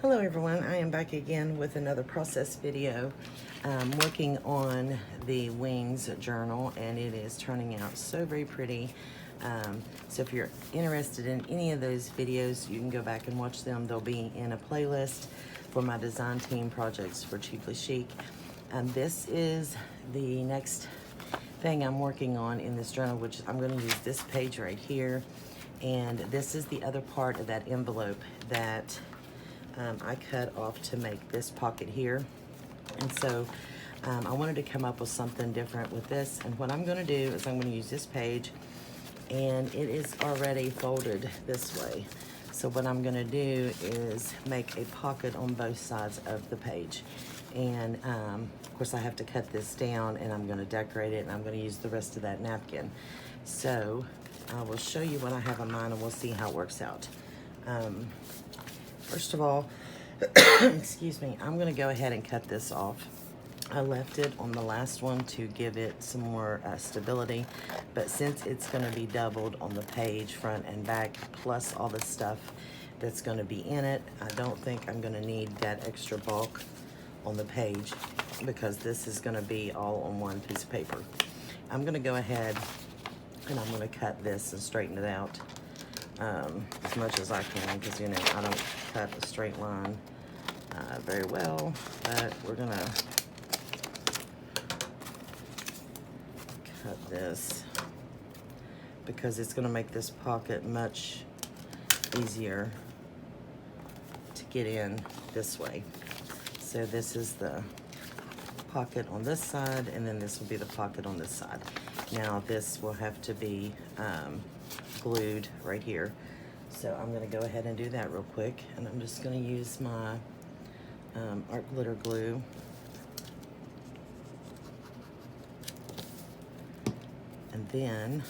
Hello everyone, I am back again with another process video. Working on the wings journal, and it is turning out so very pretty. So if you're interested in any of those videos, you can go back and watch them. They'll be in a playlist for my design team projects for Cheaply Chic. This is the next thing I'm working on in this journal, which I'm going to use this page right here. And this is the other part of that envelope that I cut off to make this pocket here. And so I wanted to come up with something different with this. And what I'm going to do is I'm going to use this page, and it is already folded this way. So what I'm going to do is make a pocket on both sides of the page. And of course I have to cut this down, and I'm going to decorate it, and I'm going to use the rest of that napkin. So I will show you what I have in mind, and we'll see how it works out. First of all, excuse me, I'm going to go ahead and cut this off. I left it on the last one to give it some more stability, but since it's going to be doubled on the page front and back, plus all the stuff that's going to be in it, I don't think I'm going to need that extra bulk on the page, because this is going to be all on one piece of paper. I'm going to go ahead and I'm going to cut this and straighten it out as much as I can, because you know I don't cut a straight line very well, but we're going to cut this because it's going to make this pocket much easier to get in this way. So this is the pocket on this side, and then this will be the pocket on this side. Now this will have to be glued right here. So I'm going to go ahead and do that real quick, and I'm just going to use my art glitter glue. And then,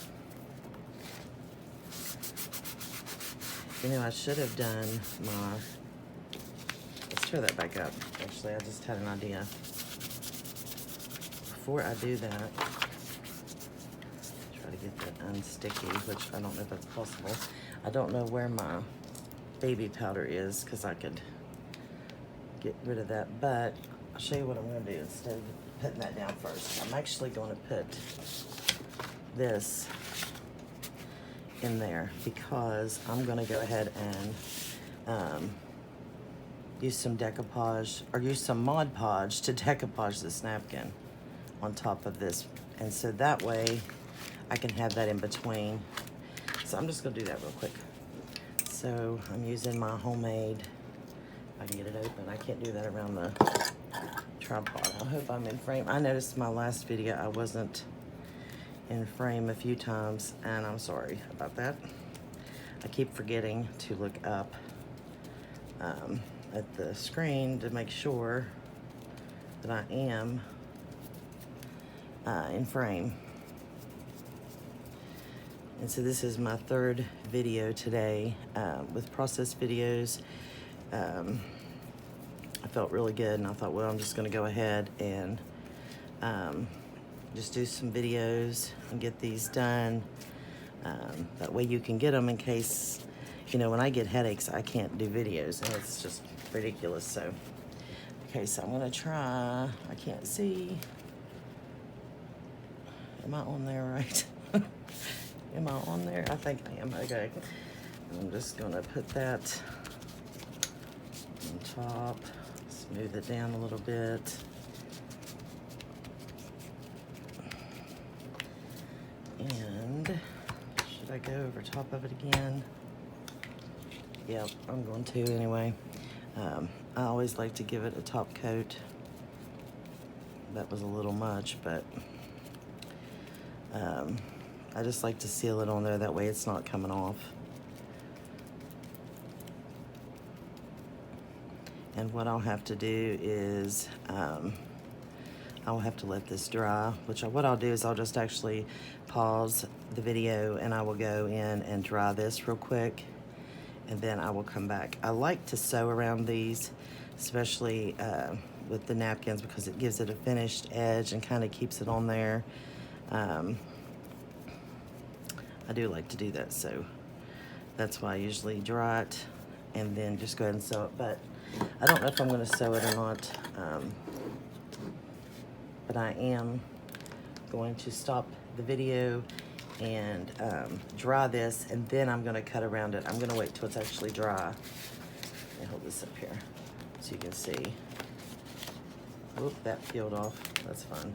you know, I should have done my, let's tear that back up. Actually, I just had an idea. Before I do that, try to get that unsticky, which I don't know if that's possible. I don't know where my baby powder is, because I could get rid of that, but I'll show you what I'm going to do instead of putting that down first. I'm actually going to put this in there, because I'm going to go ahead and use some decoupage, or use some Mod Podge to decoupage this napkin on top of this, and so that way I can have that in between. So I'm just going to do that real quick. So I'm using my homemade, if I can get it open. I can't do that around the tripod. I hope I'm in frame. I noticed my last video I wasn't in frame a few times, and I'm sorry about that. I keep forgetting to look up at the screen to make sure that I am in frame. And so this is my third video today with process videos. I felt really good, and I thought, well, I'm just going to go ahead and just do some videos and get these done. That way you can get them in case, you know, when I get headaches, I can't do videos, and it's just ridiculous. So, okay, so I'm going to try. I can't see. Am I on there right? Am I on there? I think I am. Okay. I'm just going to put that on top, smooth it down a little bit. And should I go over top of it again? Yep, I'm going to anyway. I always like to give it a top coat. That was a little much, but I just like to seal it on there, that way it's not coming off. And what I'll have to do is I'll have to let this dry, what I'll do is I'll just actually pause the video, and I will go in and dry this real quick, and then I will come back. I like to sew around these, especially with the napkins, because it gives it a finished edge and kind of keeps it on there. I do like to do that, so that's why I usually dry it and then just go ahead and sew it. But I don't know if I'm going to sew it or not, but I am going to stop the video and dry this, and then I'm going to cut around it. I'm going to wait till it's actually dry. Let me hold this up here so you can see. Oop, that peeled off. That's fun.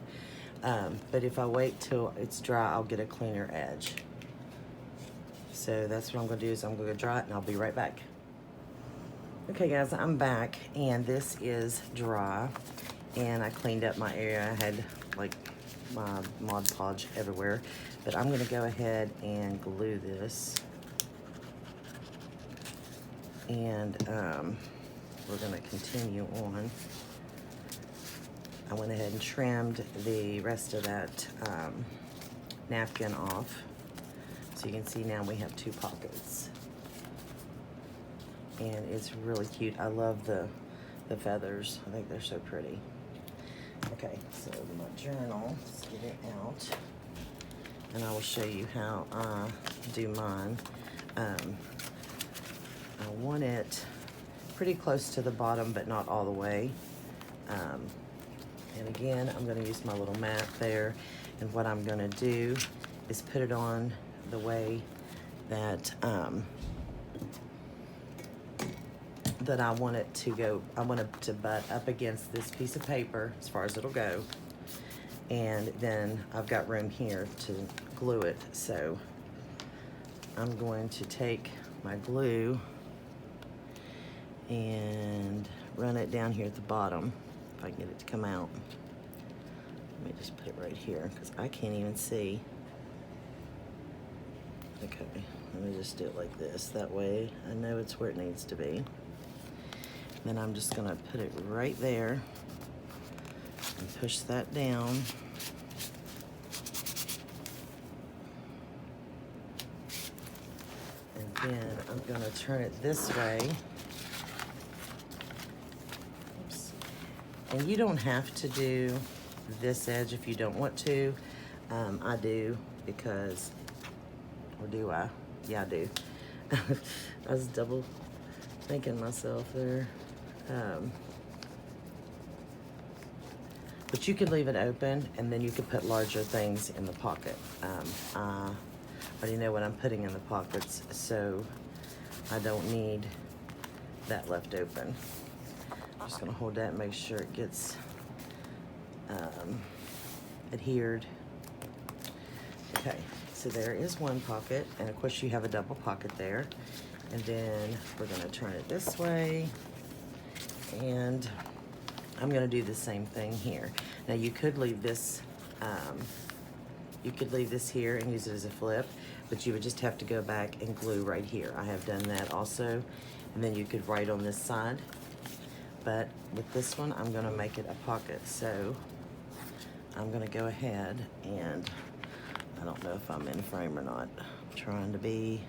But if I wait till it's dry, I'll get a cleaner edge. So that's what I'm going to do, is I'm going to dry it, and I'll be right back. Okay guys, I'm back, and this is dry, and I cleaned up my area. I had like my Mod Podge everywhere, but I'm going to go ahead and glue this, and we're going to continue on. I went ahead and trimmed the rest of that napkin off. So you can see now we have 2 pockets. And it's really cute. I love the feathers. I think they're so pretty. Okay, so my journal, let's get it out. And I will show you how I do mine. I want it pretty close to the bottom, but not all the way. And again, I'm going to use my little mat there, and what I'm going to do is put it on the way that that I want it to go. I want it to butt up against this piece of paper as far as it'll go, and then I've got room here to glue it. So I'm going to take my glue and run it down here at the bottom, if I can get it to come out. Let me just put it right here, because I can't even see. Okay, let me just do it like this. That way I know it's where it needs to be. Then I'm just gonna put it right there and push that down. And then I'm gonna turn it this way. Oops. And you don't have to do this edge if you don't want to. I do, because, or do I? Yeah, I do. I was double thinking myself there. But you could leave it open, and then you could put larger things in the pocket. I already know what I'm putting in the pockets, so I don't need that left open. I'm just gonna hold that and make sure it gets adhered. Okay, so there is one pocket, and of course you have a double pocket there. And then we're gonna turn it this way, and I'm gonna do the same thing here. Now you could leave this, here and use it as a flip, but you would just have to go back and glue right here. I have done that also, and then you could write on this side. But with this one, I'm gonna make it a pocket. So I'm gonna go ahead and, I don't know if I'm in frame or not. I'm trying to be.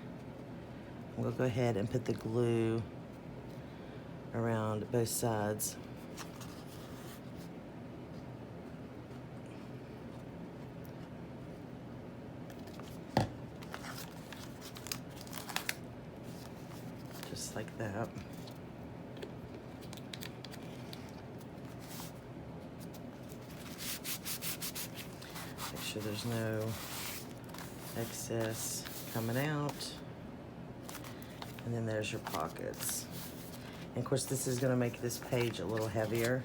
We'll go ahead and put the glue around both sides. Just like that. Make sure there's no excess coming out. And then there's your pockets. And of course, this is gonna make this page a little heavier,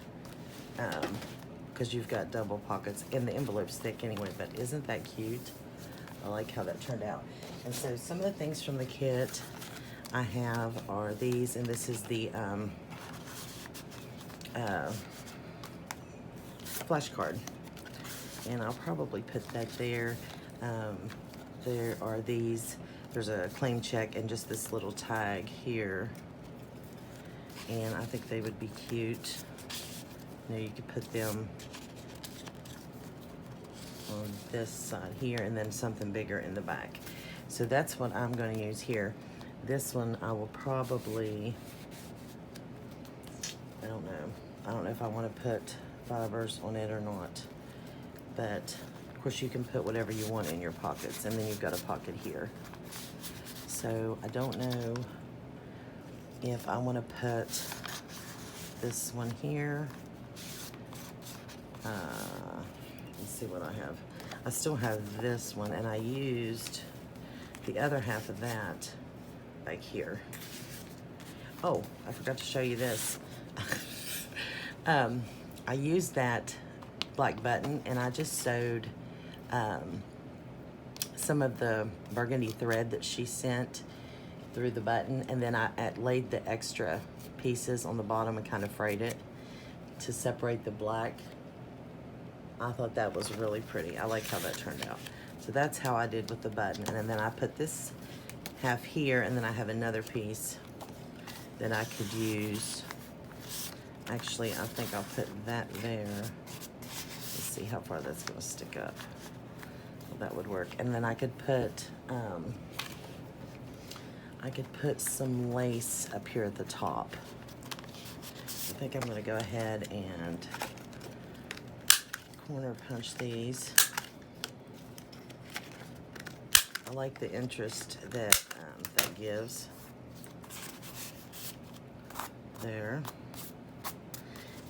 because you've got double pockets, and the envelope's thick anyway, but isn't that cute? I like how that turned out. And so some of the things from the kit I have are these, and this is the flash card. And I'll probably put that there. There are these. There's a claim check and just this little tag here. And I think they would be cute. You know, you could put them on this side here, and then something bigger in the back. So that's what I'm going to use here. This one I will probably, I don't know if I want to put fibers on it or not. But of course you can put whatever you want in your pockets, and then you've got a pocket here. So I don't know if I want to put this one here. Let's see what I have. I still have this one, and I used the other half of that back here. Oh, I forgot to show you this. I used that black button, and I just sewed some of the burgundy thread that she sent through the button, and then I laid the extra pieces on the bottom and kind of frayed it to separate the black. I thought that was really pretty. I like how that turned out. So that's how I did with the button. And then I put this half here, and then I have another piece that I could use. Actually, I think I'll put that there. Let's see how far that's gonna stick up. Well, that would work. And then I could put some lace up here at the top. I think I'm gonna go ahead and corner punch these. I like the interest that that gives. There.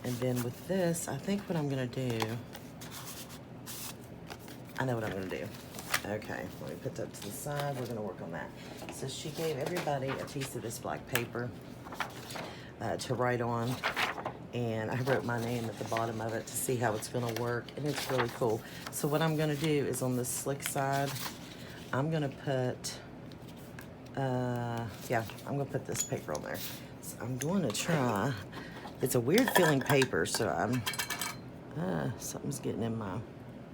And then with this, I think what I'm gonna do, I know what I'm gonna do. Okay, let me put that to the side. We're gonna work on that. So she gave everybody a piece of this black paper to write on. And I wrote my name at the bottom of it to see how it's gonna work, and it's really cool. So what I'm gonna do is on the slick side, I'm gonna put, yeah, I'm gonna put this paper on there. So I'm going to try, it's a weird feeling paper, so I'm, something's getting in my, I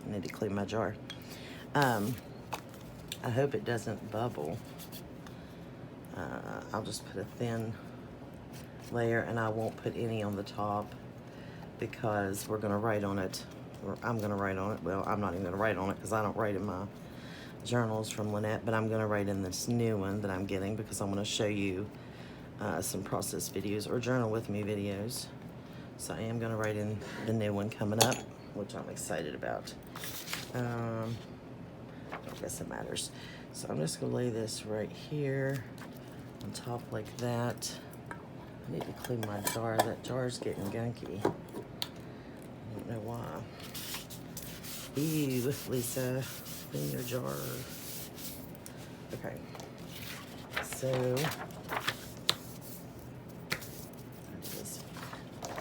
need to clean my jar. I hope it doesn't bubble. I'll just put a thin layer, and I won't put any on the top because we're gonna write on it, or I'm gonna write on it. Well, I'm not even gonna write on it because I don't write in my journals from Lynette, but I'm gonna write in this new one that I'm getting because I'm gonna show you some process videos or journal with me videos. So I am gonna write in the new one coming up, which I'm excited about. I guess it matters. So I'm just gonna lay this right here on top like that. I need to clean my jar. That jar's getting gunky. I don't know why. Ew, Lisa, clean your jar. Okay. So, this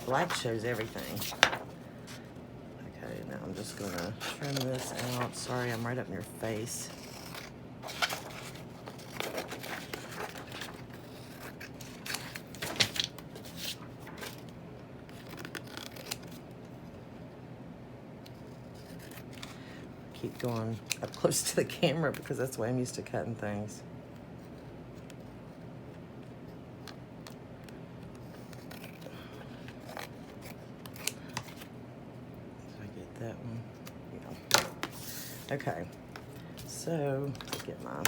black shows everything. Okay, now I'm just gonna trim this out. Sorry, I'm right up in your face. Keep going up close to the camera because that's the way I'm used to cutting things. Did I get that one? Yeah. Okay, so get my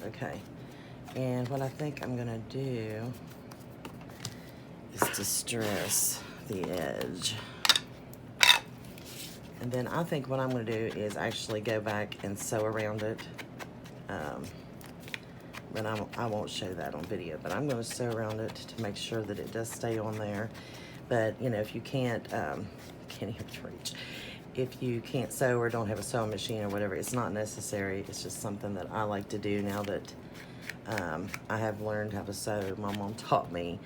okay, and what I think I'm gonna do is distress the edge. And then I think what I'm going to do is actually go back and sew around it. But I won't show that on video, but I'm going to sew around it to make sure that it does stay on there. But, you know, if you can't even reach. If you can't sew or don't have a sewing machine or whatever, it's not necessary. It's just something that I like to do now that I have learned how to sew. My mom taught me.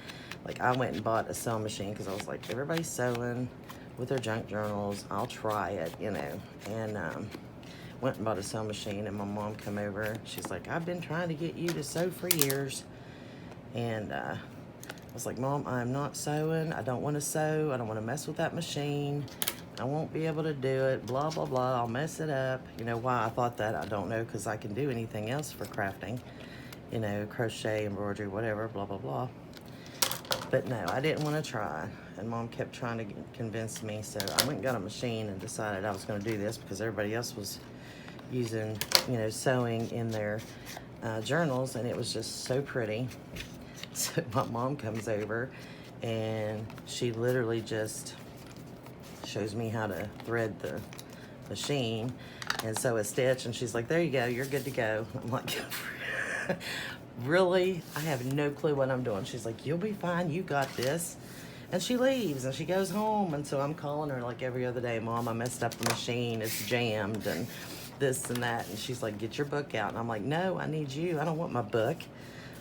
Like, I went and bought a sewing machine because I was like, everybody's sewing with their junk journals. I'll try it, you know. And went and bought a sewing machine, and my mom came over. She's like, I've been trying to get you to sew for years. And I was like, Mom, I'm not sewing. I don't want to sew. I don't want to mess with that machine. I won't be able to do it. Blah, blah, blah. I'll mess it up. You know why I thought that? I don't know, because I can do anything else for crafting. You know, crochet, embroidery, whatever, blah, blah, blah. But no, I didn't want to try, and Mom kept trying to convince me, so I went and got a machine and decided I was going to do this because everybody else was using, you know, sewing in their journals, and it was just so pretty. So my mom comes over, and she literally just shows me how to thread the machine, and sew a stitch, and she's like, there you go, you're good to go. I'm like, really? I have no clue what I'm doing. She's like, you'll be fine, you got this. And she leaves and she goes home, and so I'm calling her like every other day, Mom, I messed up the machine, it's jammed and this and that. And she's like, get your book out. And I'm like, no, I need you. I don't want my book.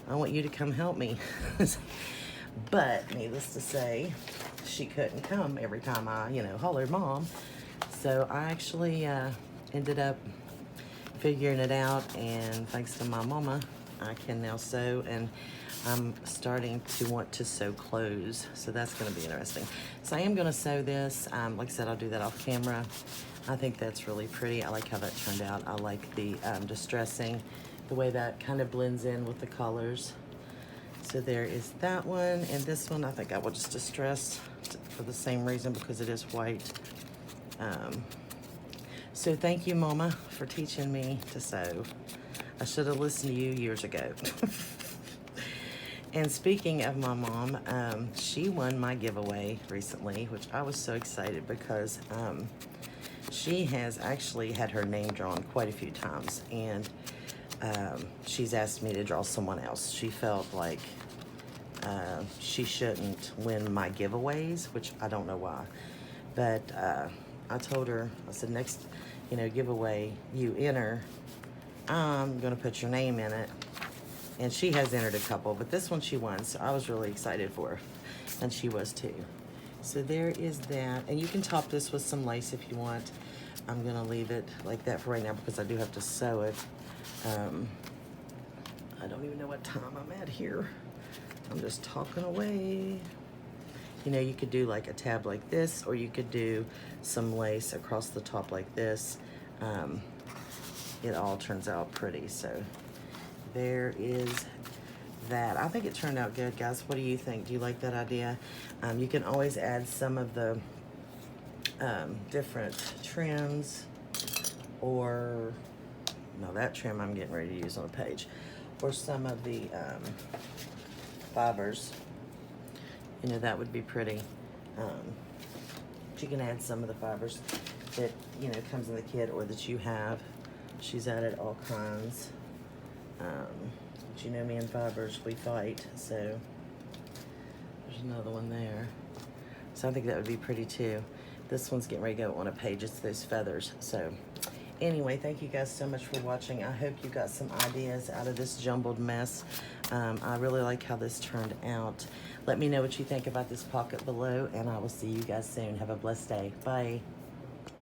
I want you to come help me. But needless to say, she couldn't come every time I, hollered Mom. So I actually ended up figuring it out, and thanks to my mama, I can now sew, and I'm starting to want to sew clothes, so that's going to be interesting. So I am going to sew this. Like I said, I'll do that off camera. I think that's really pretty. I like how that turned out. I like the distressing, the way that kind of blends in with the colors. So there is that one, and this one I think I will just distress for the same reason, because it is white. So thank you, Mama, for teaching me to sew. I should have listened to you years ago. And speaking of my mom, she won my giveaway recently, which I was so excited because she has actually had her name drawn quite a few times, and she's asked me to draw someone else. She felt like she shouldn't win my giveaways, which I don't know why. But I told her, I said, next, giveaway you enter, I'm gonna put your name in it. And she has entered a couple, but this one she won, so I was really excited for her, and she was too. So there is that, and you can top this with some lace if you want. I'm gonna leave it like that for right now because I do have to sew it. I don't even know what time I'm at here. I'm just talking away. You could do like a tab like this, or you could do some lace across the top like this. It all turns out pretty, so there is that. I think it turned out good, guys. What do you think? Do you like that idea? You can always add some of the different trims, or no, that trim I'm getting ready to use on a page, or some of the fibers. That would be pretty. You can add some of the fibers that comes in the kit, or that you have. She's added all kinds. But me and fibers, we fight, so there's another one there. So I think that would be pretty too. This one's getting ready to go on a page. It's those feathers. So anyway, thank you guys so much for watching. I hope you got some ideas out of this jumbled mess. I really like how this turned out. Let me know what you think about this pocket below, and I will see you guys soon. Have a blessed day. Bye.